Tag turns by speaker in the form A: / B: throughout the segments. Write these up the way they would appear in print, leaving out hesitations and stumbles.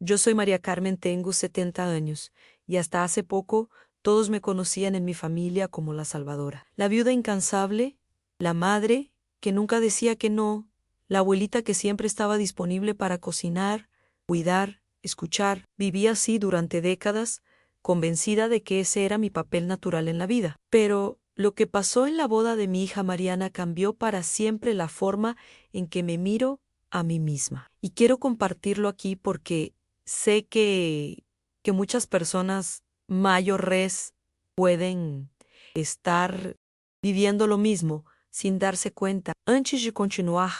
A: Yo soy María Carmen, tengo 70 años, y hasta hace poco todos me conocían en mi familia como la Salvadora. La viuda incansable, la madre que nunca decía que no, la abuelita que siempre estaba disponible para cocinar, cuidar, escuchar. Viví así durante décadas, convencida de que ese era mi papel natural en la vida. Pero lo que pasó en la boda de mi hija Mariana cambió para siempre la forma en que me miro a mí misma. Y quiero compartirlo aquí porque sé que muchas personas mayores pueden estar viviendo lo mismo sin darse cuenta. Antes de continuar,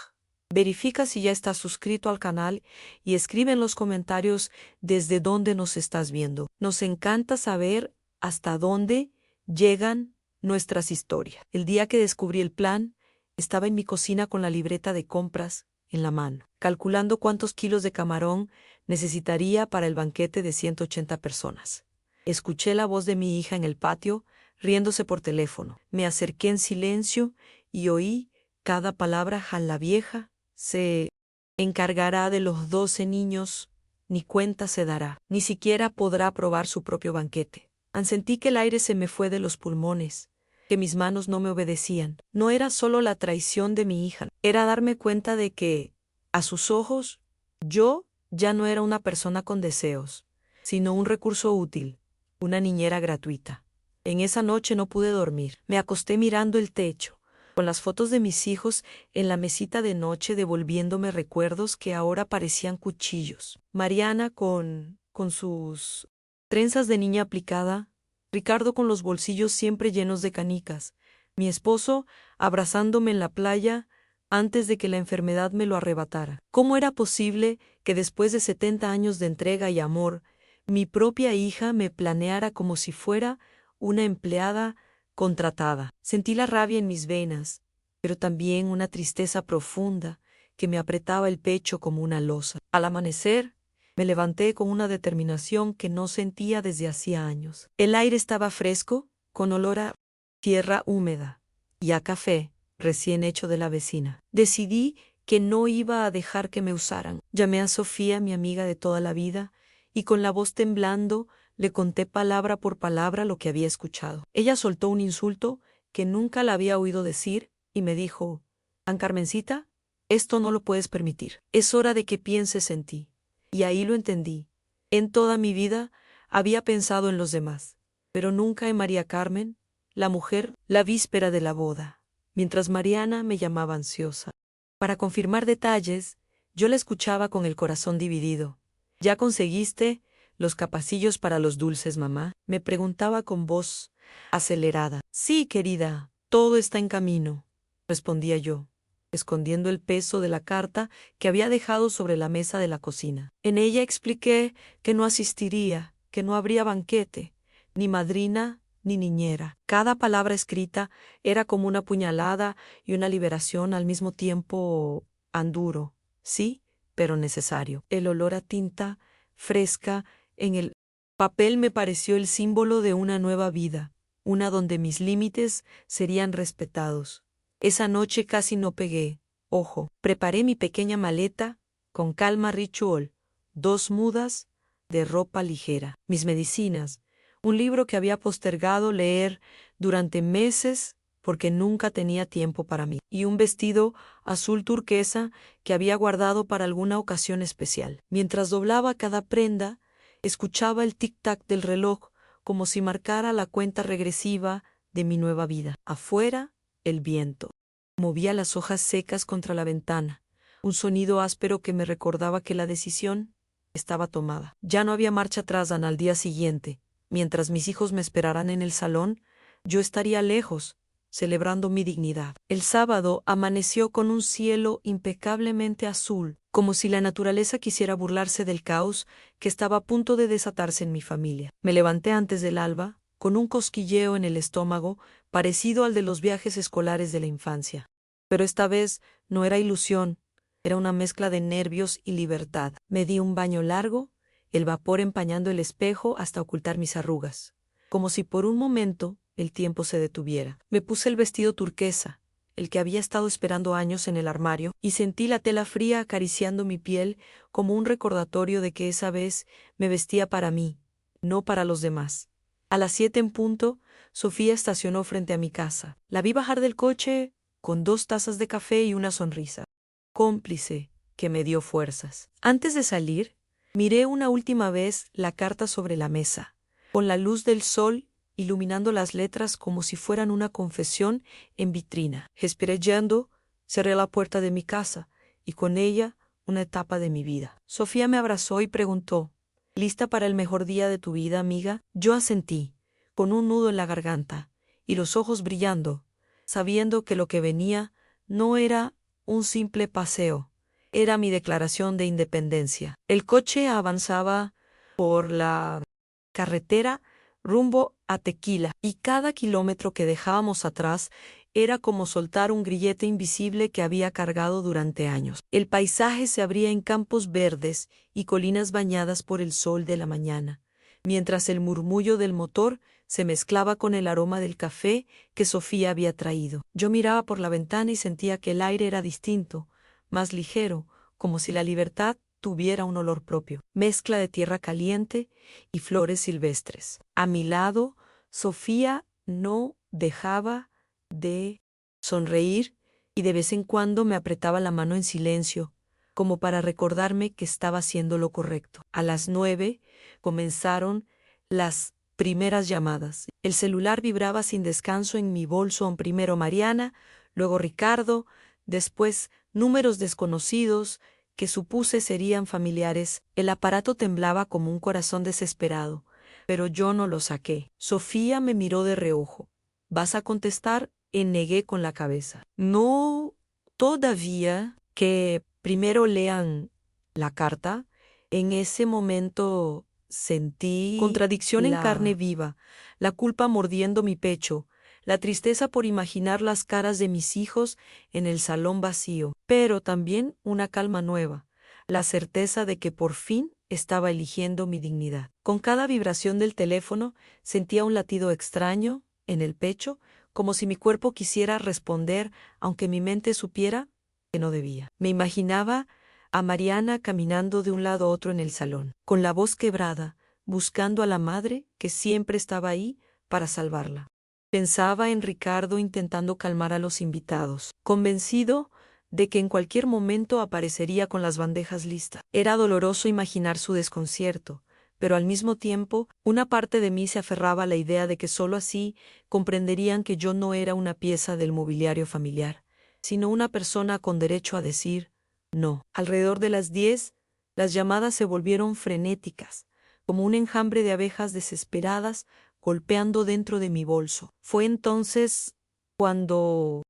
A: verifica si ya estás suscrito al canal y escribe en los comentarios desde dónde nos estás viendo. Nos encanta saber hasta dónde llegan nuestras historias. El día que descubrí el plan, estaba en mi cocina con la libreta de compras en la mano, calculando cuántos kilos de camarón necesitaría para el banquete de 180 personas. Escuché la voz de mi hija en el patio, riéndose por teléfono. Me acerqué en silencio y oí cada palabra. La vieja se encargará de los 12 niños, ni cuenta se dará, ni siquiera podrá probar su propio banquete. Sentí que el aire se me fue de los pulmones, que mis manos no me obedecían. No era solo la traición de mi hija, era darme cuenta de que, a sus ojos, yo ya no era una persona con deseos, sino un recurso útil, una niñera gratuita. En esa noche no pude dormir. Me acosté mirando el techo, con las fotos de mis hijos en la mesita de noche devolviéndome recuerdos que ahora parecían cuchillos. Mariana con sus trenzas de niña aplicada, Ricardo con los bolsillos siempre llenos de canicas, mi esposo abrazándome en la playa antes de que la enfermedad me lo arrebatara. ¿Cómo era posible que después de 70 años de entrega y amor, mi propia hija me planeara como si fuera una empleada contratada? Sentí la rabia en mis venas, pero también una tristeza profunda que me apretaba el pecho como una losa. Al amanecer, me levanté con una determinación que no sentía desde hacía años. El aire estaba fresco, con olor a tierra húmeda y a café recién hecho de la vecina. Decidí que no iba a dejar que me usaran. Llamé a Sofía, mi amiga de toda la vida, y con la voz temblando le conté palabra por palabra lo que había escuchado. Ella soltó un insulto que nunca la había oído decir y me dijo: Carmencita, esto no lo puedes permitir. Es hora de que pienses en ti. Y ahí lo entendí. En toda mi vida había pensado en los demás, pero nunca en María Carmen, la mujer, la víspera de la boda, mientras Mariana me llamaba ansiosa. Para confirmar detalles, yo la escuchaba con el corazón dividido. ¿Ya conseguiste los capacillos para los dulces, mamá? Me preguntaba con voz acelerada. Sí, querida, todo está en camino, respondía yo, escondiendo el peso de la carta que había dejado sobre la mesa de la cocina. En ella expliqué que no asistiría, que no habría banquete, ni madrina ni niñera. Cada palabra escrita era como una puñalada y una liberación al mismo tiempo. Duro, sí, pero necesario. El olor a tinta fresca en el papel me pareció el símbolo de una nueva vida, una donde mis límites serían respetados. Esa noche casi no pegué. Ojo, preparé mi pequeña maleta con calma ritual, 2 mudas de ropa ligera, mis medicinas, un libro que había postergado leer durante meses porque nunca tenía tiempo para mí, y un vestido azul turquesa que había guardado para alguna ocasión especial. Mientras doblaba cada prenda, escuchaba el tic-tac del reloj como si marcara la cuenta regresiva de mi nueva vida. Afuera, el viento movía las hojas secas contra la ventana, un sonido áspero que me recordaba que la decisión estaba tomada. Ya no había marcha atrás. Al día siguiente, mientras mis hijos me esperaran en el salón, yo estaría lejos, celebrando mi dignidad. El sábado amaneció con un cielo impecablemente azul, como si la naturaleza quisiera burlarse del caos que estaba a punto de desatarse en mi familia. Me levanté antes del alba, con un cosquilleo en el estómago parecido al de los viajes escolares de la infancia. Pero esta vez no era ilusión, era una mezcla de nervios y libertad. Me di un baño largo, el vapor empañando el espejo hasta ocultar mis arrugas, como si por un momento el tiempo se detuviera. Me puse el vestido turquesa, el que había estado esperando años en el armario, y sentí la tela fría acariciando mi piel como un recordatorio de que esa vez me vestía para mí, no para los demás. A las 7 en punto, Sofía estacionó frente a mi casa. La vi bajar del coche con 2 tazas de café y una sonrisa cómplice que me dio fuerzas. Antes de salir, miré una última vez la carta sobre la mesa, con la luz del sol iluminando las letras como si fueran una confesión en vitrina. Respirando, cerré la puerta de mi casa y con ella una etapa de mi vida. Sofía me abrazó y preguntó, ¿lista para el mejor día de tu vida, amiga? Yo asentí, con un nudo en la garganta y los ojos brillando, sabiendo que lo que venía no era un simple paseo, era mi declaración de independencia. El coche avanzaba por la carretera rumbo a Tequila, y cada kilómetro que dejábamos atrás era como soltar un grillete invisible que había cargado durante años. El paisaje se abría en campos verdes y colinas bañadas por el sol de la mañana, mientras el murmullo del motor se mezclaba con el aroma del café que Sofía había traído. Yo miraba por la ventana y sentía que el aire era distinto, más ligero, como si la libertad tuviera un olor propio, mezcla de tierra caliente y flores silvestres. A mi lado, Sofía no dejaba de sonreír y de vez en cuando me apretaba la mano en silencio, como para recordarme que estaba haciendo lo correcto. A las 9 comenzaron las primeras llamadas. El celular vibraba sin descanso en mi bolso, primero Mariana, luego Ricardo, después números desconocidos que supuse serían familiares. El aparato temblaba como un corazón desesperado, pero yo no lo saqué. Sofía me miró de reojo. ¿Vas a contestar? Negué con la cabeza. No, todavía. Que primero lean la carta. En ese momento sentí contradicción en carne viva, la culpa mordiendo mi pecho, la tristeza por imaginar las caras de mis hijos en el salón vacío, pero también una calma nueva, la certeza de que por fin estaba eligiendo mi dignidad. Con cada vibración del teléfono sentía un latido extraño en el pecho, como si mi cuerpo quisiera responder, aunque mi mente supiera que no debía. Me imaginaba a Mariana caminando de un lado a otro en el salón, con la voz quebrada, buscando a la madre que siempre estaba ahí para salvarla. Pensaba en Ricardo intentando calmar a los invitados, convencido de que en cualquier momento aparecería con las bandejas listas. Era doloroso imaginar su desconcierto, pero al mismo tiempo, una parte de mí se aferraba a la idea de que sólo así comprenderían que yo no era una pieza del mobiliario familiar, sino una persona con derecho a decir no. Alrededor de las 10, las llamadas se volvieron frenéticas, como un enjambre de abejas desesperadas golpeando dentro de mi bolso. Fue entonces cuando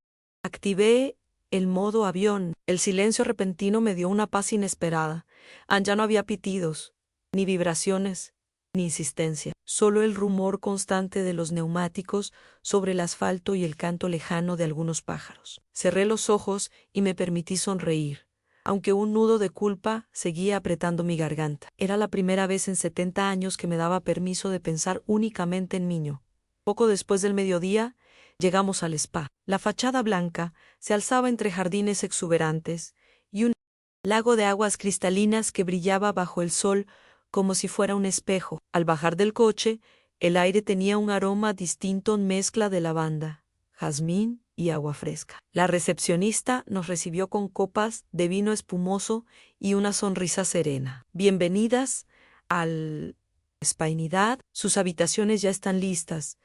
A: activé el modo avión. El silencio repentino me dio una paz inesperada. Ya no había pitidos, ni vibraciones, ni insistencia. Solo el rumor constante de los neumáticos sobre el asfalto y el canto lejano de algunos pájaros. Cerré los ojos y me permití sonreír, aunque un nudo de culpa seguía apretando mi garganta. Era la primera vez en 70 años que me daba permiso de pensar únicamente en mí. Poco después del mediodía, llegamos al spa. La fachada blanca se alzaba entre jardines exuberantes y un lago de aguas cristalinas que brillaba bajo el sol como si fuera un espejo. Al bajar del coche, el aire tenía un aroma distinto, mezcla de lavanda, jazmín y agua fresca. La recepcionista nos recibió con copas de vino espumoso y una sonrisa serena. Bienvenidas al Spainidad, sus habitaciones ya están listas.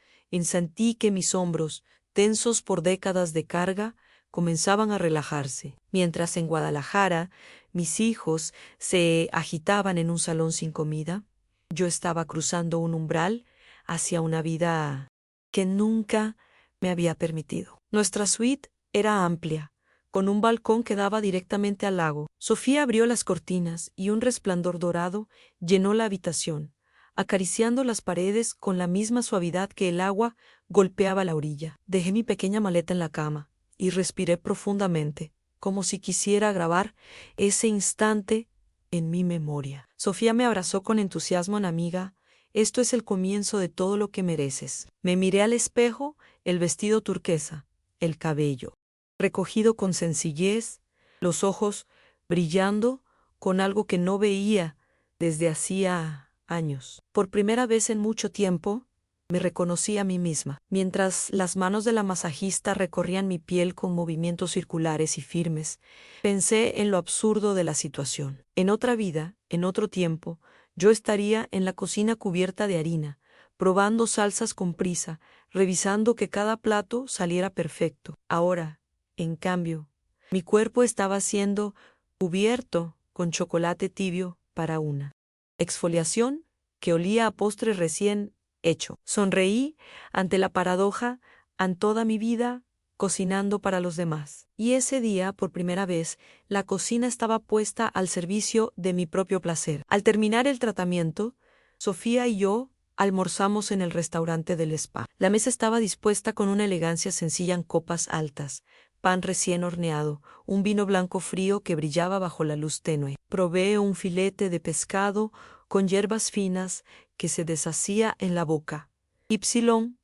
A: Sentí que mis hombros, tensos por décadas de carga, comenzaban a relajarse, mientras en Guadalajara mis hijos se agitaban en un salón sin comida. Yo estaba cruzando un umbral hacia una vida que nunca me había permitido. Nuestra suite era amplia, con un balcón que daba directamente al lago. Sofía abrió las cortinas y un resplandor dorado llenó la habitación, acariciando las paredes con la misma suavidad que el agua golpeaba la orilla. Dejé mi pequeña maleta en la cama y respiré profundamente, como si quisiera grabar ese instante en mi memoria. Sofía me abrazó con entusiasmo. Amiga, esto es el comienzo de todo lo que mereces. Me miré al espejo, el vestido turquesa, el cabello, recogido con sencillez, los ojos brillando con algo que no veía desde hacía años. Por primera vez en mucho tiempo, me reconocí a mí misma, mientras las manos de la masajista recorrían mi piel con movimientos circulares y firmes. Pensé en lo absurdo de la situación. En otra vida, en otro tiempo, yo estaría en la cocina cubierta de harina, probando salsas con prisa, revisando que cada plato saliera perfecto. Ahora, en cambio, mi cuerpo estaba siendo cubierto con chocolate tibio para una exfoliación que olía a postre recién hecho. Sonreí ante la paradoja, ante toda mi vida cocinando para los demás. Y ese día, por primera vez, la cocina estaba puesta al servicio de mi propio placer. Al terminar el tratamiento, Sofía y yo almorzamos en el restaurante del spa. La mesa estaba dispuesta con una elegancia sencilla en copas altas, pan recién horneado, un vino blanco frío que brillaba bajo la luz tenue. Probé un filete de pescado con hierbas finas que se deshacía en la boca.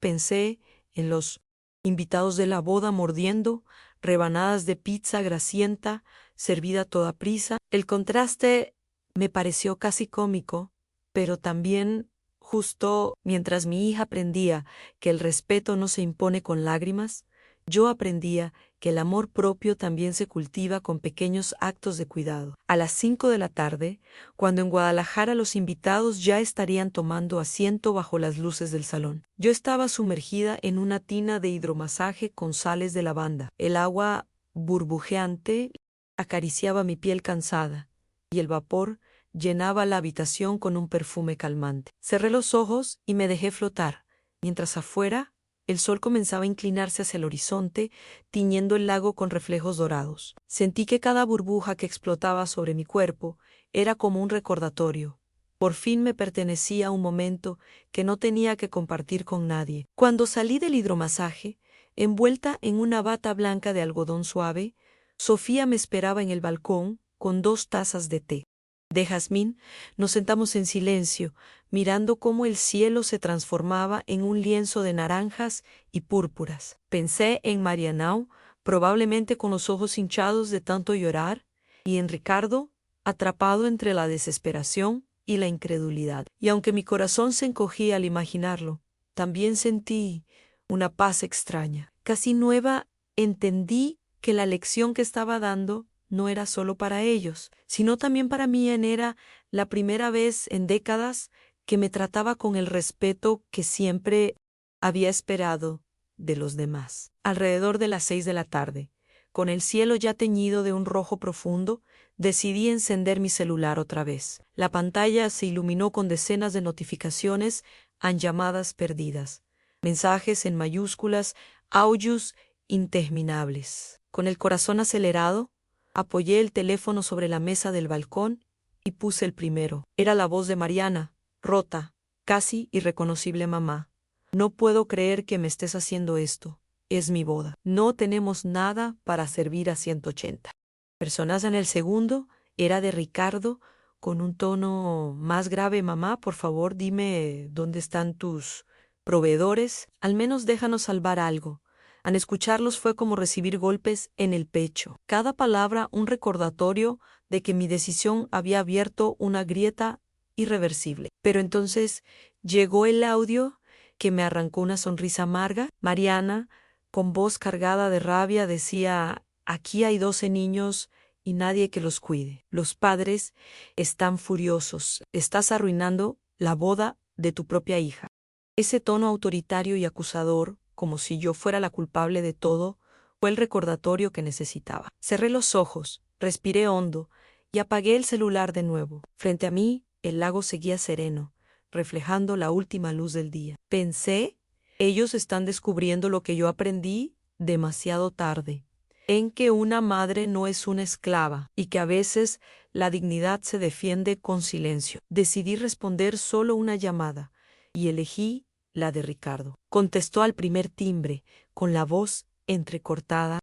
A: Pensé en los invitados de la boda mordiendo rebanadas de pizza grasienta servida a toda prisa. El contraste me pareció casi cómico, pero también justo mientras mi hija aprendía que el respeto no se impone con lágrimas, yo aprendía que el amor propio también se cultiva con pequeños actos de cuidado. A las 5 de la tarde, cuando en Guadalajara los invitados ya estarían tomando asiento bajo las luces del salón, yo estaba sumergida en una tina de hidromasaje con sales de lavanda. El agua burbujeante acariciaba mi piel cansada y el vapor llenaba la habitación con un perfume calmante. Cerré los ojos y me dejé flotar, mientras afuera el sol comenzaba a inclinarse hacia el horizonte, tiñendo el lago con reflejos dorados. Sentí que cada burbuja que explotaba sobre mi cuerpo era como un recordatorio. Por fin me pertenecía a un momento que no tenía que compartir con nadie. Cuando salí del hidromasaje, envuelta en una bata blanca de algodón suave, Sofía me esperaba en el balcón con 2 tazas de té de jazmín. Nos sentamos en silencio, mirando cómo el cielo se transformaba en un lienzo de naranjas y púrpuras. Pensé en Marianao, probablemente con los ojos hinchados de tanto llorar, y en Ricardo, atrapado entre la desesperación y la incredulidad. Y aunque mi corazón se encogía al imaginarlo, también sentí una paz extraña. Casi nueva, entendí que la lección que estaba dando no era solo para ellos, sino también para mí. Era la primera vez en décadas que me trataba con el respeto que siempre había esperado de los demás. Alrededor de las 6 de la tarde, con el cielo ya teñido de un rojo profundo, decidí encender mi celular otra vez. La pantalla se iluminó con decenas de notificaciones a llamadas perdidas, mensajes en mayúsculas, audios interminables. Con el corazón acelerado, apoyé el teléfono sobre la mesa del balcón y puse el primero. Era la voz de Mariana, rota, casi irreconocible. Mamá, no puedo creer que me estés haciendo esto. Es mi boda. No tenemos nada para servir a 180 personas. En el segundo era de Ricardo, con un tono más grave. Mamá, por favor, dime dónde están tus proveedores. Al menos déjanos salvar algo. Al escucharlos fue como recibir golpes en el pecho. Cada palabra un recordatorio de que mi decisión había abierto una grieta irreversible. Pero entonces llegó el audio que me arrancó una sonrisa amarga. Mariana, con voz cargada de rabia, decía: aquí hay 12 niños y nadie que los cuide. Los padres están furiosos. Estás arruinando la boda de tu propia hija. Ese tono autoritario y acusador, como si yo fuera la culpable de todo, fue el recordatorio que necesitaba. Cerré los ojos, respiré hondo y apagué el celular de nuevo. Frente a mí, el lago seguía sereno, reflejando la última luz del día. Pensé, ellos están descubriendo lo que yo aprendí demasiado tarde, en que una madre no es una esclava y que a veces la dignidad se defiende con silencio. Decidí responder solo una llamada y elegí la de Ricardo. Contestó al primer timbre, con la voz entrecortada.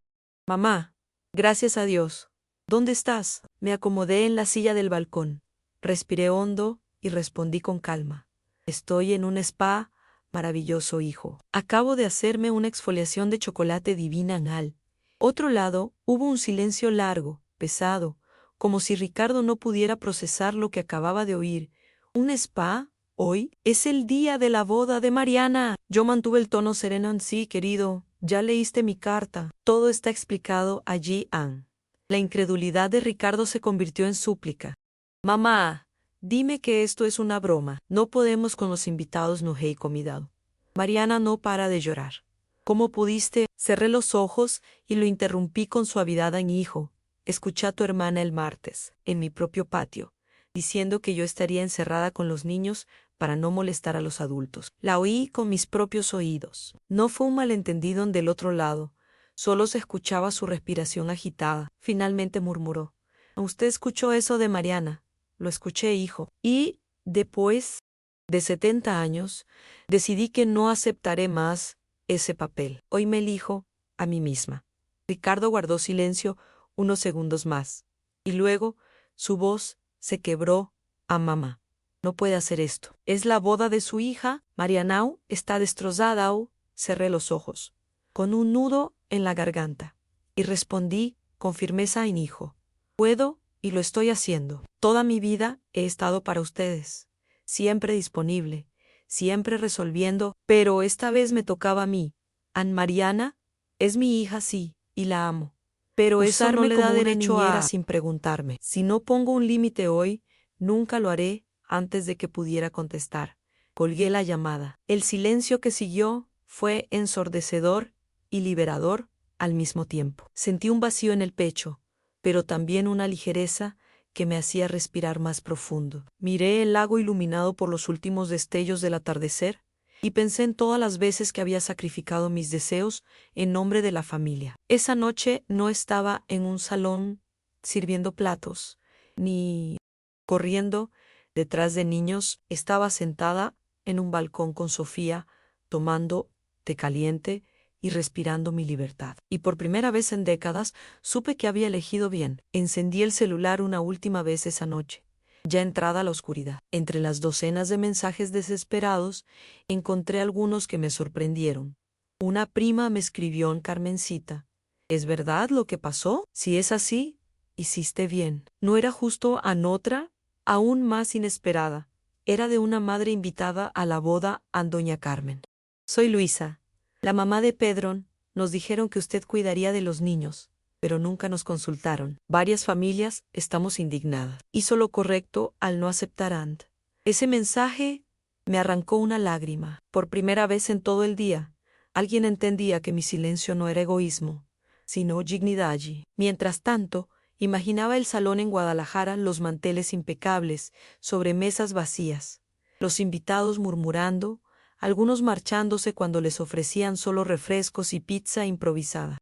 A: Mamá, gracias a Dios. ¿Dónde estás? Me acomodé en la silla del balcón. Respiré hondo y respondí con calma. Estoy en un spa maravilloso, hijo. Acabo de hacerme una exfoliación de chocolate divina anal Otro lado, hubo un silencio largo, pesado, como si Ricardo no pudiera procesar lo que acababa de oír. ¿Un spa? ¿Hoy? Es el día de la boda de Mariana. Yo mantuve el tono sereno. Sí, querido, ya leíste mi carta. Todo está explicado allí, Anne. La incredulidad de Ricardo se convirtió en súplica. Mamá, dime que esto es una broma. No podemos con los invitados no hay comida. Mariana no para de llorar. ¿Cómo pudiste? Cerré los ojos y lo interrumpí con suavidad. Hijo, escuché a tu hermana el martes, en mi propio patio, diciendo que yo estaría encerrada con los niños para no molestar a los adultos. La oí con mis propios oídos. No fue un malentendido del otro lado. Solo se escuchaba su respiración agitada. Finalmente murmuró. Usted escuchó eso de Mariana. Lo escuché, hijo. Y, después de 70 años, decidí que no aceptaré más ese papel. Hoy me elijo a mí misma. Ricardo guardó silencio unos segundos más. Y luego, su voz se quebró a mamá. No puede hacer esto. Es la boda de su hija. Marianao está destrozada. Cerré los ojos, con un nudo en la garganta, y respondí con firmeza en hijo. Puedo y lo estoy haciendo. Toda mi vida he estado para ustedes, siempre disponible, siempre resolviendo, pero esta vez me tocaba a mí. Anne Mariana es mi hija, sí, y la amo. Pero eso no le da derecho a sin preguntarme. Si no pongo un límite hoy, nunca lo haré antes de que pudiera contestar. Colgué la llamada. El silencio que siguió fue ensordecedor y liberador al mismo tiempo. Sentí un vacío en el pecho, pero también una ligereza que me hacía respirar más profundo. Miré el lago iluminado por los últimos destellos del atardecer y pensé en todas las veces que había sacrificado mis deseos en nombre de la familia. Esa noche no estaba en un salón sirviendo platos, ni corriendo detrás de niños. Estaba sentada en un balcón con Sofía, tomando té caliente y respirando mi libertad. Y por primera vez en décadas supe que había elegido bien. Encendí el celular una última vez esa noche. Ya entrada la oscuridad, entre las docenas de mensajes desesperados, encontré algunos que me sorprendieron. Una prima me escribió en Carmencita. ¿Es verdad lo que pasó? Si es así, hiciste bien. ¿No era justo a otra, aún más inesperada? Era de una madre invitada a la boda a doña Carmen. Soy Luisa, la mamá de Pedro. Nos dijeron que usted cuidaría de los niños, pero nunca nos consultaron. Varias familias estamos indignadas. Hizo lo correcto al no aceptar Ant. Ese mensaje me arrancó una lágrima. Por primera vez en todo el día, alguien entendía que mi silencio no era egoísmo, sino dignidad. Mientras tanto, imaginaba el salón en Guadalajara, los manteles impecables, sobre mesas vacías, los invitados murmurando, algunos marchándose cuando les ofrecían solo refrescos y pizza improvisada.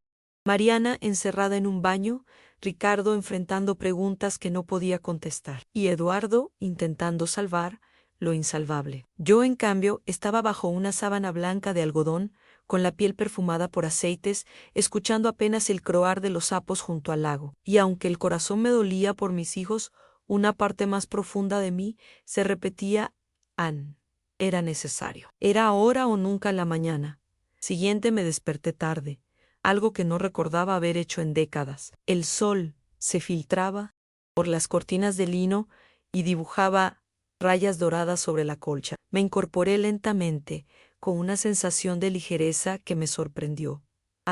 A: Mariana encerrada en un baño, Ricardo enfrentando preguntas que no podía contestar, y Eduardo intentando salvar lo insalvable. Yo, en cambio, estaba bajo una sábana blanca de algodón, con la piel perfumada por aceites, escuchando apenas el croar de los sapos junto al lago. Y aunque el corazón me dolía por mis hijos, una parte más profunda de mí se repetía: Anne. Era necesario. Era ahora o nunca en la mañana siguiente me desperté tarde, algo que no recordaba haber hecho en décadas. El sol se filtraba por las cortinas de lino y dibujaba rayas doradas sobre la colcha. Me incorporé lentamente, con una sensación de ligereza que me sorprendió.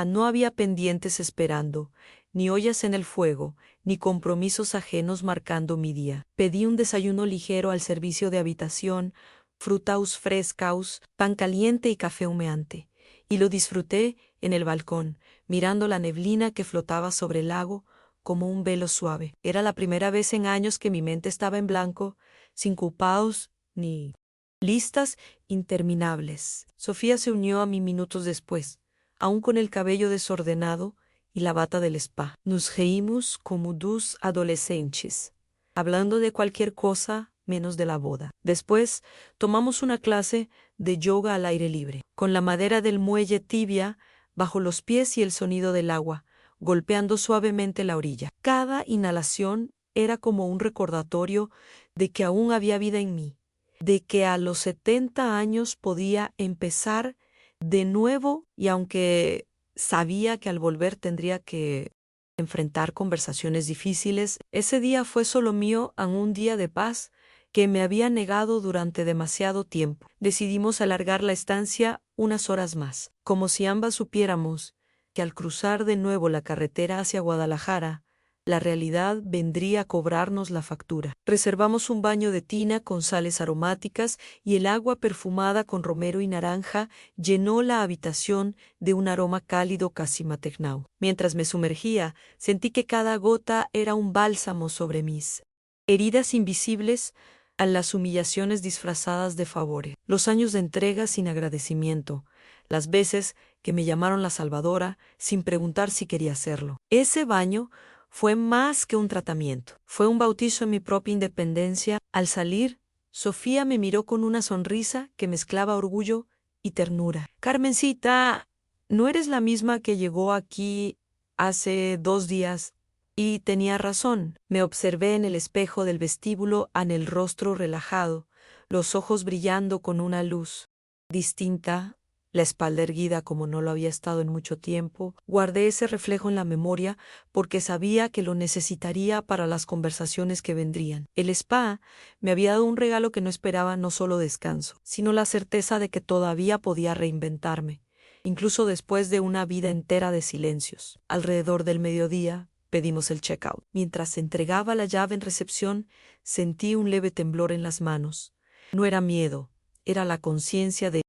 A: No había pendientes esperando, ni ollas en el fuego, ni compromisos ajenos marcando mi día. Pedí un desayuno ligero al servicio de habitación, frutaus frescaus, pan caliente y café humeante, y lo disfruté en el balcón, mirando la neblina que flotaba sobre el lago como un velo suave. Era la primera vez en años que mi mente estaba en blanco, sin cupaos ni listas interminables. Sofía se unió a mí minutos después, aún con el cabello desordenado y la bata del spa. Nos reímos como dos adolescentes, hablando de cualquier cosa menos de la boda. Después tomamos una clase de yoga al aire libre, con la madera del muelle tibia bajo los pies y el sonido del agua, golpeando suavemente la orilla. Cada inhalación era como un recordatorio de que aún había vida en mí, de que a los 70 años podía empezar de nuevo, y aunque Sabía que al volver tendría que enfrentar conversaciones difíciles. Ese día fue solo mío, en un día de paz que me había negado durante demasiado tiempo. Decidimos alargar la estancia unas horas más, como si ambas supiéramos que al cruzar de nuevo la carretera hacia Guadalajara, la realidad vendría a cobrarnos la factura. Reservamos un baño de tina con sales aromáticas y el agua perfumada con romero y naranja llenó la habitación de un aroma cálido casi maternal. Mientras me sumergía, sentí que cada gota era un bálsamo sobre mis heridas invisibles a las humillaciones disfrazadas de favores, los años de entrega sin agradecimiento, las veces que me llamaron la salvadora sin preguntar si quería hacerlo. Ese baño fue más que un tratamiento, fue un bautizo en mi propia independencia. Al salir, Sofía me miró con una sonrisa que mezclaba orgullo y ternura. Carmencita, ¿no eres la misma que llegó aquí hace 2 días? Y tenía razón. Me observé en el espejo del vestíbulo, en el rostro relajado, los ojos brillando con una luz distinta, la espalda erguida como no lo había estado en mucho tiempo. Guardé ese reflejo en la memoria porque sabía que lo necesitaría para las conversaciones que vendrían. El spa me había dado un regalo que no esperaba, no solo descanso, sino la certeza de que todavía podía reinventarme, incluso después de una vida entera de silencios. Alrededor del mediodía, pedimos el checkout. Mientras entregaba la llave en recepción, sentí un leve temblor en las manos. No era miedo, era la conciencia de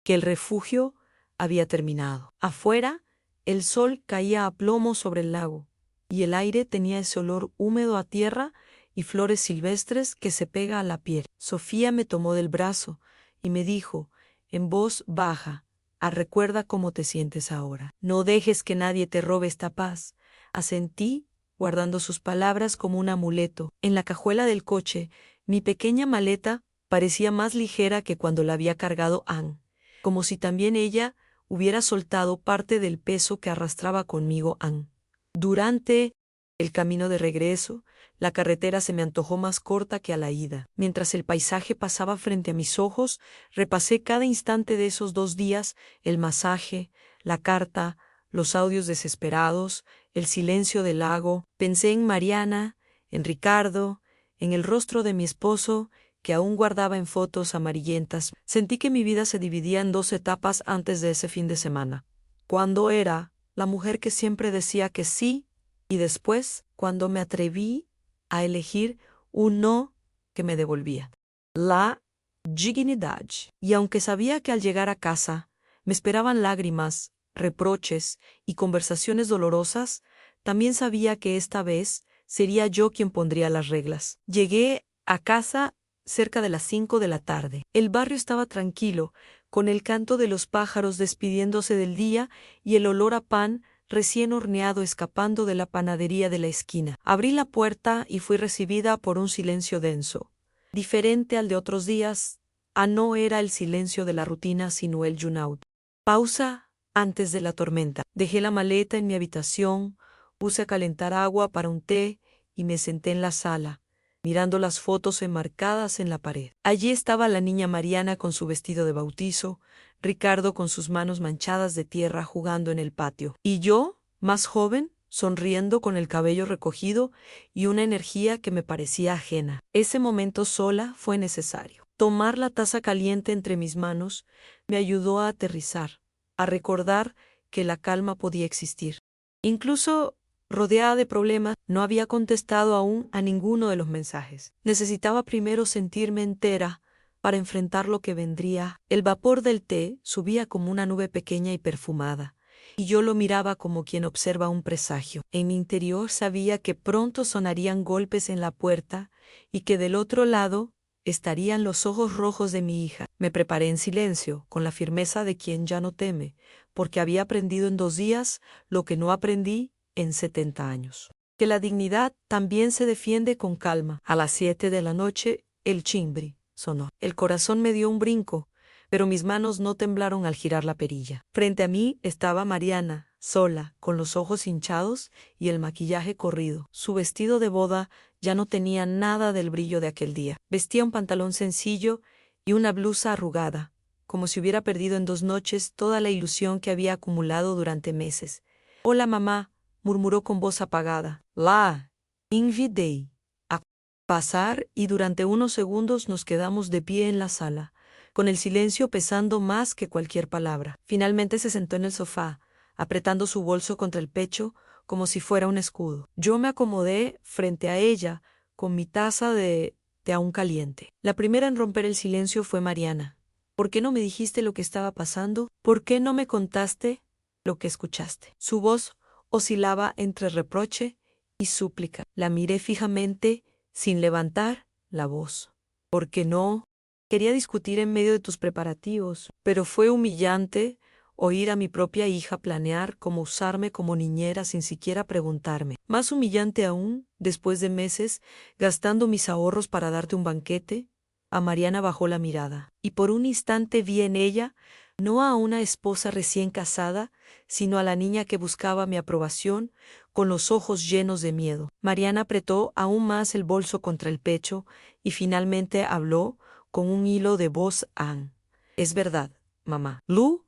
A: que el refugio había terminado. Afuera, el sol caía a plomo sobre el lago, y el aire tenía ese olor húmedo a tierra y flores silvestres que se pega a la piel. Sofía me tomó del brazo y me dijo, en voz baja, recuerda cómo te sientes ahora. No dejes que nadie te robe esta paz. Asentí, guardando sus palabras como un amuleto. En la cajuela del coche, mi pequeña maleta parecía más ligera que cuando la había cargado Ann, como si también ella hubiera soltado parte del peso que arrastraba conmigo Ann. Durante el camino de regreso, la carretera se me antojó más corta que a la ida. Mientras el paisaje pasaba frente a mis ojos, repasé cada instante de esos 2 días, el masaje, la carta, los audios desesperados, el silencio del lago. Pensé en Mariana, en Ricardo, en el rostro de mi esposo, que aún guardaba en fotos amarillentas. Sentí que mi vida se dividía en 2 etapas antes de ese fin de semana. Cuando era la mujer que siempre decía que sí, y después, cuando me atreví a elegir un no que me devolvía. La dignidad. Y aunque sabía que al llegar a casa me esperaban lágrimas, reproches y conversaciones dolorosas, también sabía que esta vez sería yo quien pondría las reglas. Llegué a casa cerca de las 5 de la tarde. El barrio estaba tranquilo, con el canto de los pájaros despidiéndose del día y el olor a pan recién horneado escapando de la panadería de la esquina. Abrí la puerta y fui recibida por un silencio denso. Diferente al de otros días, no era el silencio de la rutina, sino el yunaut. Pausa antes de la tormenta. Dejé la maleta en mi habitación, puse a calentar agua para un té y me senté en la sala, mirando las fotos enmarcadas en la pared. Allí estaba la niña Mariana con su vestido de bautizo, Ricardo con sus manos manchadas de tierra jugando en el patio, y yo, más joven, sonriendo con el cabello recogido y una energía que me parecía ajena. Ese momento sola fue necesario. Tomar la taza caliente entre mis manos me ayudó a aterrizar, a recordar que la calma podía existir. Incluso rodeada de problemas, no había contestado aún a ninguno de los mensajes. Necesitaba primero sentirme entera para enfrentar lo que vendría. El vapor del té subía como una nube pequeña y perfumada, y yo lo miraba como quien observa un presagio. En mi interior sabía que pronto sonarían golpes en la puerta y que del otro lado estarían los ojos rojos de mi hija. Me preparé en silencio, con la firmeza de quien ya no teme, porque había aprendido en 2 días lo que no aprendí en 70 años. Que la dignidad también se defiende con calma. A las 7 de la noche, el chimbri sonó. El corazón me dio un brinco, pero mis manos no temblaron al girar la perilla. Frente a mí estaba Mariana, sola, con los ojos hinchados y el maquillaje corrido. Su vestido de boda ya no tenía nada del brillo de aquel día. Vestía un pantalón sencillo y una blusa arrugada, como si hubiera perdido en 2 noches toda la ilusión que había acumulado durante meses. «Hola, mamá», murmuró con voz apagada. «La invité a pasar y durante unos segundos nos quedamos de pie en la sala, con el silencio pesando más que cualquier palabra. Finalmente se sentó en el sofá, apretando su bolso contra el pecho como si fuera un escudo. Yo me acomodé frente a ella con mi taza de té aún caliente. La primera en romper el silencio fue Mariana. «¿Por qué no me dijiste lo que estaba pasando? ¿Por qué no me contaste lo que escuchaste?» Su voz oscilaba entre reproche y súplica. La miré fijamente, sin levantar la voz. «¿Por qué no?» Quería discutir en medio de tus preparativos, pero fue humillante oír a mi propia hija planear cómo usarme como niñera sin siquiera preguntarme. Más humillante aún, después de meses, gastando mis ahorros para darte un banquete. A Mariana bajó la mirada, y por un instante vi en ella, no a una esposa recién casada, sino a la niña que buscaba mi aprobación, con los ojos llenos de miedo. Mariana apretó aún más el bolso contra el pecho, y finalmente habló con un hilo de voz Ann. «Es verdad, mamá. Lu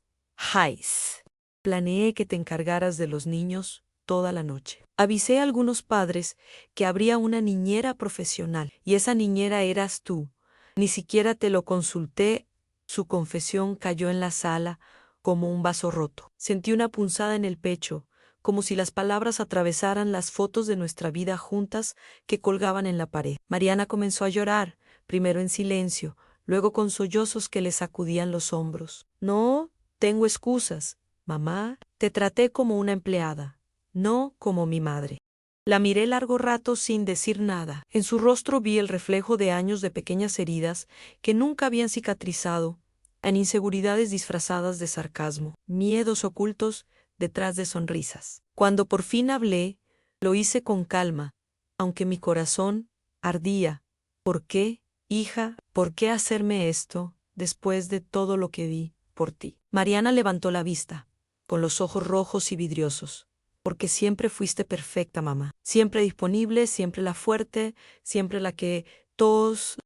A: Hayes. Planeé que te encargaras de los niños toda la noche. Avisé a algunos padres que habría una niñera profesional, y esa niñera eras tú. Ni siquiera te lo consulté». Su confesión cayó en la sala como un vaso roto. Sentí una punzada en el pecho, como si las palabras atravesaran las fotos de nuestra vida juntas que colgaban en la pared. Mariana comenzó a llorar, primero en silencio, luego con sollozos que le sacudían los hombros. «No tengo excusas, mamá. Te traté como una empleada, no como mi madre». La miré largo rato sin decir nada. En su rostro vi el reflejo de años de pequeñas heridas que nunca habían cicatrizado, en inseguridades disfrazadas de sarcasmo, miedos ocultos detrás de sonrisas. Cuando por fin hablé, lo hice con calma, aunque mi corazón ardía. «¿Por qué, hija? ¿Por qué hacerme esto después de todo lo que di por ti?» Mariana levantó la vista, con los ojos rojos y vidriosos. «Porque siempre fuiste perfecta, mamá. Siempre disponible, siempre la fuerte, siempre la que todos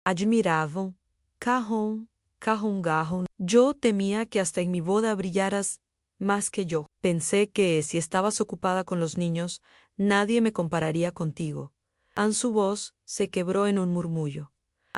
A: admiraban. Cajón, cajón, cajón. Yo temía que hasta en mi boda brillaras más que yo. Pensé que si estabas ocupada con los niños, nadie me compararía contigo». Ann, su voz se quebró en un murmullo.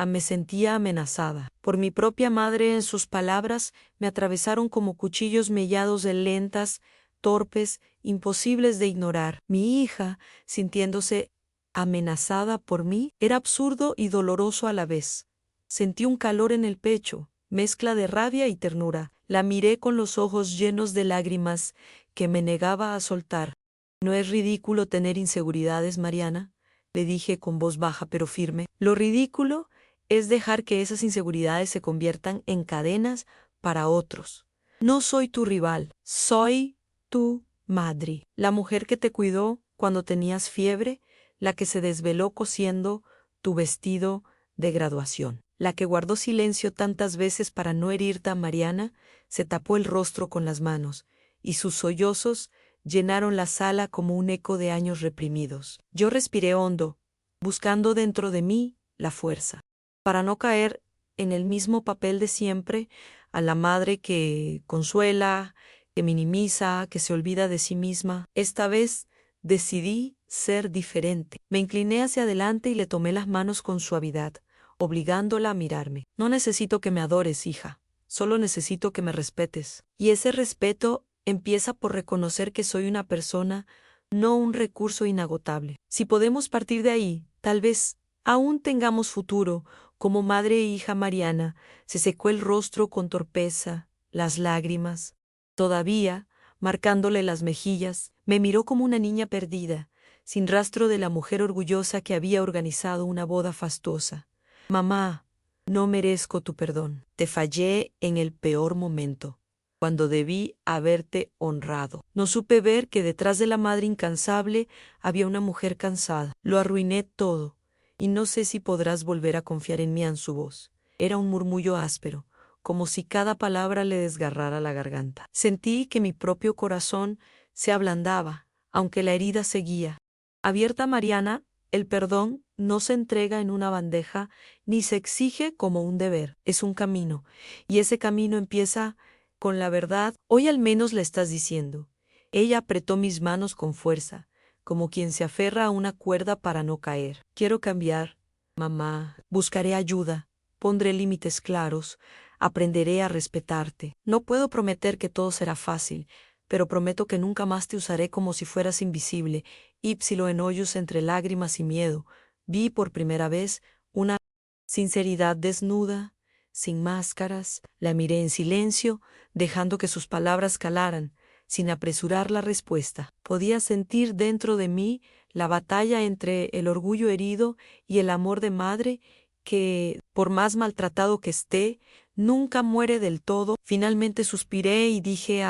A: Me sentía amenazada. Por mi propia madre, en sus palabras me atravesaron como cuchillos mellados de lentas, torpes, imposibles de ignorar. Mi hija, sintiéndose amenazada por mí, era absurdo y doloroso a la vez. Sentí un calor en el pecho, mezcla de rabia y ternura. La miré con los ojos llenos de lágrimas que me negaba a soltar. «¿No es ridículo tener inseguridades, Mariana?», le dije con voz baja pero firme. «Lo ridículo es dejar que esas inseguridades se conviertan en cadenas para otros. No soy tu rival, soy tu madre, la mujer que te cuidó cuando tenías fiebre, la que se desveló cosiendo tu vestido de graduación, la que guardó silencio tantas veces para no herirte». Mariana se tapó el rostro con las manos, y sus sollozos llenaron la sala como un eco de años reprimidos. Yo respiré hondo, buscando dentro de mí la fuerza, para no caer en el mismo papel de siempre, a la madre que consuela, que minimiza, que se olvida de sí misma. Esta vez decidí ser diferente. Me incliné hacia adelante y le tomé las manos con suavidad, obligándola a mirarme. «No necesito que me adores, hija. Solo necesito que me respetes. Y ese respeto empieza por reconocer que soy una persona, no un recurso inagotable. Si podemos partir de ahí, tal vez aún tengamos futuro». Como madre e hija, Mariana se secó el rostro con torpeza, las lágrimas, todavía marcándole las mejillas, me miró como una niña perdida, sin rastro de la mujer orgullosa que había organizado una boda fastuosa. «Mamá, no merezco tu perdón. Te fallé en el peor momento, cuando debí haberte honrado. No supe ver que detrás de la madre incansable había una mujer cansada. Lo arruiné todo, y no sé si podrás volver a confiar en mí». En su voz era un murmullo áspero, como si cada palabra le desgarrara la garganta. Sentí que mi propio corazón se ablandaba, aunque la herida seguía abierta. «Mariana, el perdón no se entrega en una bandeja ni se exige como un deber, es un camino. Y ese camino empieza con la verdad. Hoy al menos le estás diciendo. Ella apretó mis manos con fuerza, como quien se aferra a una cuerda para no caer. Quiero cambiar, mamá. Buscaré ayuda. Pondré límites claros. Aprenderé a respetarte. No puedo prometer que todo será fácil, pero prometo que nunca más te usaré como si fueras invisible. Ípsilo en hoyos entre lágrimas y miedo. Vi por primera vez una sinceridad desnuda, sin máscaras. La miré en silencio, dejando que sus palabras calaran, sin apresurar la respuesta. Podía sentir dentro de mí la batalla entre el orgullo herido y el amor de madre que, por más maltratado que esté, nunca muere del todo. Finalmente suspiré y dije: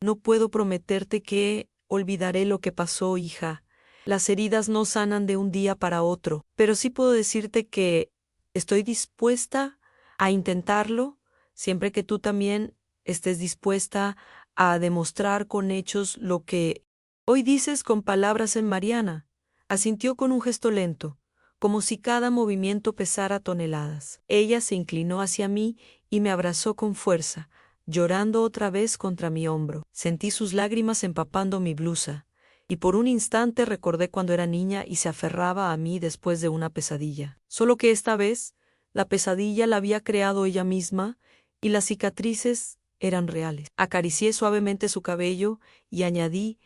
A: no puedo prometerte que olvidaré lo que pasó, hija. Las heridas no sanan de un día para otro, pero sí puedo decirte que estoy dispuesta a intentarlo, siempre que tú también estés dispuesta a demostrar con hechos lo que hoy dices con palabras en Mariana. Asintió con un gesto lento, como si cada movimiento pesara toneladas. Ella se inclinó hacia mí y me abrazó con fuerza, llorando otra vez contra mi hombro. Sentí sus lágrimas empapando mi blusa, y por un instante recordé cuando era niña y se aferraba a mí después de una pesadilla. Solo que esta vez, la pesadilla la había creado ella misma, y las cicatrices eran reales. Acaricié suavemente su cabello y añadí: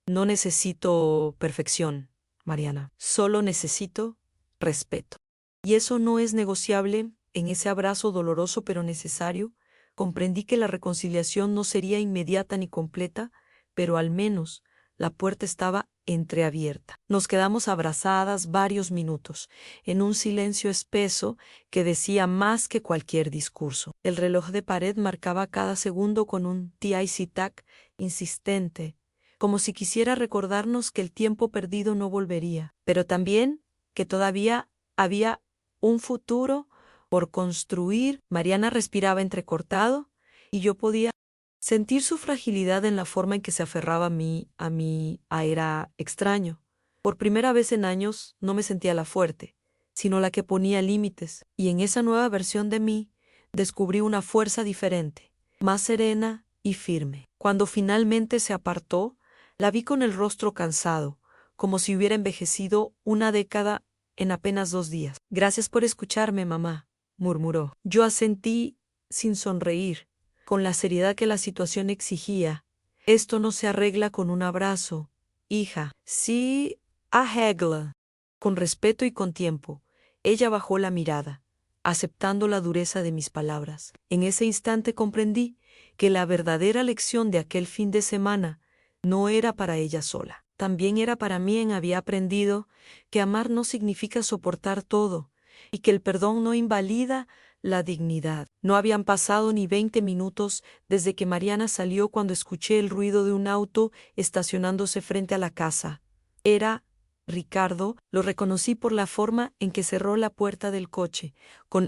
A: no necesito perfección, Mariana. Solo necesito respeto. Y eso no es negociable. En ese abrazo doloroso pero necesario, comprendí que la reconciliación no sería inmediata ni completa, pero al menos la puerta estaba entreabierta. Nos quedamos abrazadas varios minutos, en un silencio espeso que decía más que cualquier discurso. El reloj de pared marcaba cada segundo con un tic-tac insistente, como si quisiera recordarnos que el tiempo perdido no volvería, pero también que todavía había un futuro por construir. Mariana respiraba entrecortado y yo podía sentir su fragilidad en la forma en que se aferraba era extraño. Por primera vez en años no me sentía la fuerte, sino la que ponía límites, y en esa nueva versión de mí descubrí una fuerza diferente, más serena y firme. Cuando finalmente se apartó, la vi con el rostro cansado, como si hubiera envejecido una década en apenas 2 días. Gracias por escucharme, mamá, murmuró. Yo asentí sin sonreír, con la seriedad que la situación exigía. Esto no se arregla con un abrazo, hija. Sí, arregla. Con respeto y con tiempo. Ella bajó la mirada, aceptando la dureza de mis palabras. En ese instante comprendí que la verdadera lección de aquel fin de semana no era para ella sola. También era para mí. Había aprendido que amar no significa soportar todo, y que el perdón no invalida la dignidad. No habían pasado ni 20 minutos desde que Mariana salió cuando escuché el ruido de un auto estacionándose frente a la casa. Era Ricardo. Lo reconocí por la forma en que cerró la puerta del coche, con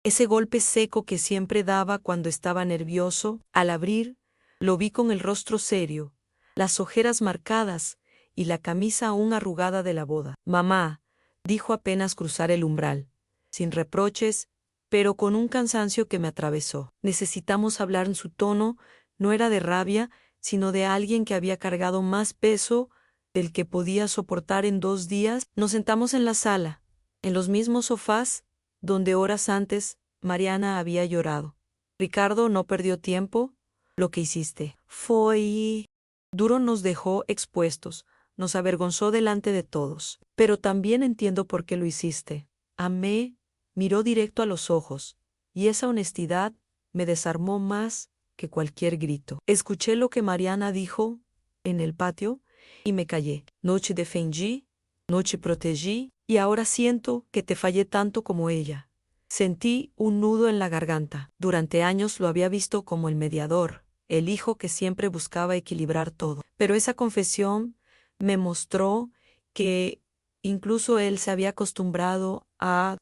A: ese golpe seco que siempre daba cuando estaba nervioso. Al abrir, lo vi con el rostro serio, las ojeras marcadas y la camisa aún arrugada de la boda. Mamá, dijo apenas cruzar el umbral, sin reproches, pero con un cansancio que me atravesó. Necesitamos hablar. En su tono no era de rabia, sino de alguien que había cargado más peso del que podía soportar en 2 días. Nos sentamos en la sala, en los mismos sofás donde horas antes Mariana había llorado. Ricardo no perdió tiempo. Lo que hiciste fue duro. Nos dejó expuestos, nos avergonzó delante de todos. Pero también entiendo por qué lo hiciste. Amé. Miró directo a los ojos, y esa honestidad me desarmó más que cualquier grito. Escuché lo que Mariana dijo en el patio y me callé. No te defendí, no te protegí, y ahora siento que te fallé tanto como ella. Sentí un nudo en la garganta. Durante años lo había visto como el mediador, el hijo que siempre buscaba equilibrar todo. Pero esa confesión me mostró que incluso él se había acostumbrado a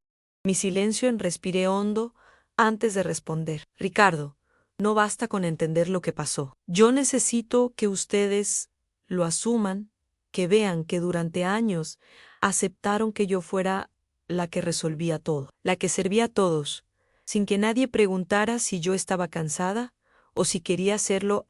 A: mi silencio. Respiré hondo antes de responder. Ricardo, no basta con entender lo que pasó. Yo necesito que ustedes lo asuman, que vean que durante años aceptaron que yo fuera la que resolvía todo, la que servía a todos, sin que nadie preguntara si yo estaba cansada o si quería hacerlo.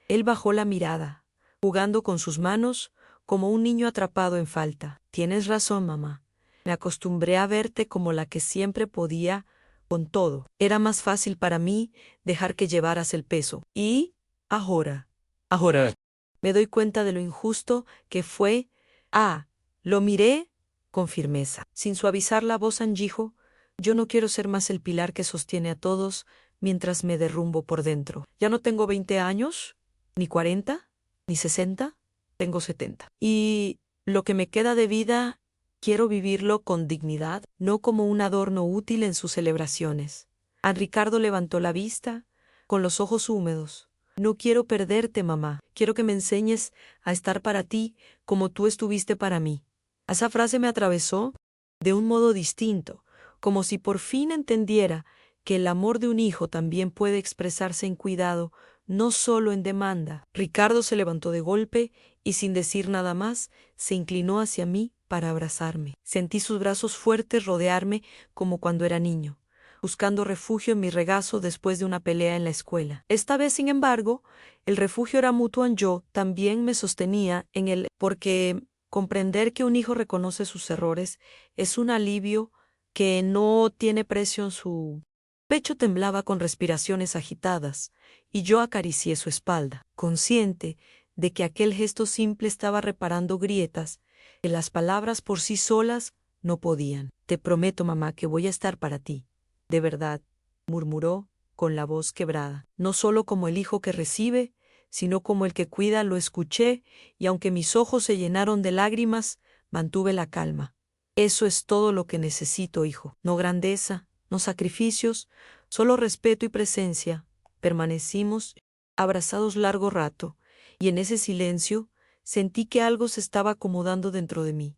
A: Él bajó la mirada, jugando con sus manos como un niño atrapado en falta. Tienes razón, mamá. Me acostumbré a verte como la que siempre podía con todo. Era más fácil para mí dejar que llevaras el peso. Y ahora, me doy cuenta de lo injusto que fue. Lo miré con firmeza. Sin suavizar la voz, dijo, yo no quiero ser más el pilar que sostiene a todos mientras me derrumbo por dentro. Ya no tengo 20 años, ni 40, ni 60, tengo 70. Y lo que me queda de vida, quiero vivirlo con dignidad, no como un adorno útil en sus celebraciones. Ricardo levantó la vista, con los ojos húmedos. No quiero perderte, mamá. Quiero que me enseñes a estar para ti como tú estuviste para mí. Esa frase me atravesó de un modo distinto, como si por fin entendiera que el amor de un hijo también puede expresarse en cuidado, no solo en demanda. Ricardo se levantó de golpe y sin decir nada más, se inclinó hacia mí para abrazarme. Sentí sus brazos fuertes rodearme como cuando era niño, buscando refugio en mi regazo después de una pelea en la escuela. Esta vez, sin embargo, el refugio era mutuo. Yo también me sostenía en él, porque comprender que un hijo reconoce sus errores es un alivio que no tiene precio. En su pecho temblaba con respiraciones agitadas, y yo acaricié su espalda, consciente de que aquel gesto simple estaba reparando grietas que las palabras por sí solas no podían. Te prometo, mamá, que voy a estar para ti. De verdad, murmuró con la voz quebrada. No solo como el hijo que recibe, sino como el que cuida. Lo escuché, y aunque mis ojos se llenaron de lágrimas, mantuve la calma. Eso es todo lo que necesito, hijo. No grandeza, no sacrificios, solo respeto y presencia. Permanecimos abrazados largo rato, y en ese silencio sentí que algo se estaba acomodando dentro de mí.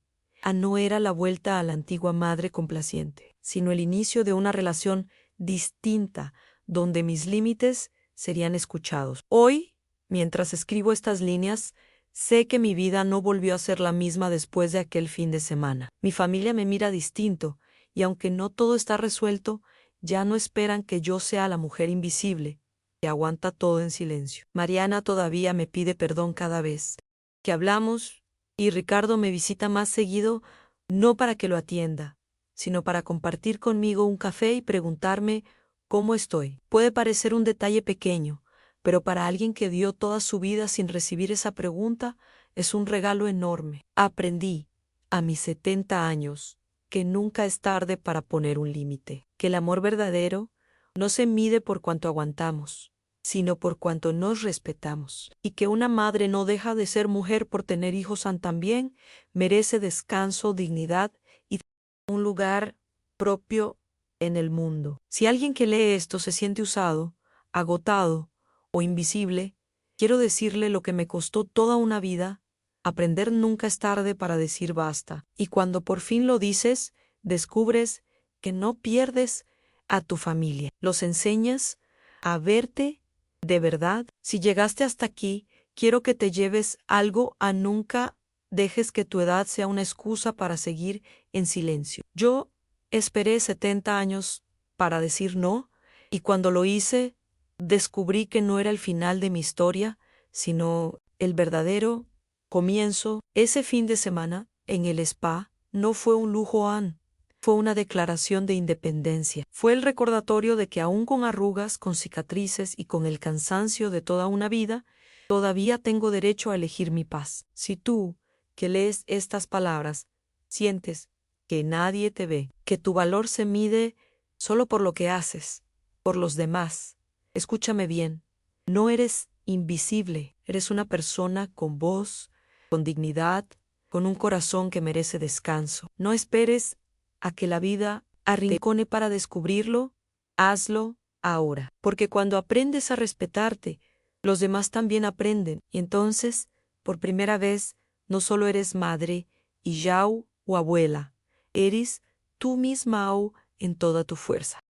A: No era la vuelta a la antigua madre complaciente, sino el inicio de una relación distinta, donde mis límites serían escuchados. Hoy, mientras escribo estas líneas, sé que mi vida no volvió a ser la misma después de aquel fin de semana. Mi familia me mira distinto, y aunque no todo está resuelto, ya no esperan que yo sea la mujer invisible, que aguanta todo en silencio. Mariana todavía me pide perdón cada vez que hablamos, y Ricardo me visita más seguido, no para que lo atienda, sino para compartir conmigo un café y preguntarme cómo estoy. Puede parecer un detalle pequeño, pero para alguien que dio toda su vida sin recibir esa pregunta, es un regalo enorme. Aprendí, a mis 70 años, que nunca es tarde para poner un límite, que el amor verdadero no se mide por cuanto aguantamos, sino por cuanto nos respetamos, y que una madre no deja de ser mujer por tener hijos. También merece descanso, dignidad y un lugar propio en el mundo. Si alguien que lee esto se siente usado, agotado o invisible, quiero decirle lo que me costó toda una vida: aprender nunca es tarde para decir basta. Y cuando por fin lo dices, descubres que no pierdes a tu familia. Los enseñas a verte de verdad. Si llegaste hasta aquí, quiero que te lleves algo. Nunca dejes que tu edad sea una excusa para seguir en silencio. Yo esperé 70 años para decir no, y cuando lo hice, descubrí que no era el final de mi historia, sino el verdadero comienzo. Ese fin de semana, en el spa, no fue un lujo, fue una declaración de independencia. Fue el recordatorio de que aún con arrugas, con cicatrices y con el cansancio de toda una vida, todavía tengo derecho a elegir mi paz. Si tú, que lees estas palabras, sientes que nadie te ve, que tu valor se mide solo por lo que haces, por los demás, escúchame bien, no eres invisible, eres una persona con voz, con dignidad, con un corazón que merece descanso. No esperes a que la vida arrincone para descubrirlo, hazlo ahora. Porque cuando aprendes a respetarte, los demás también aprenden, y entonces, por primera vez, no solo eres madre, y yau o abuela, eres tú misma en toda tu fuerza.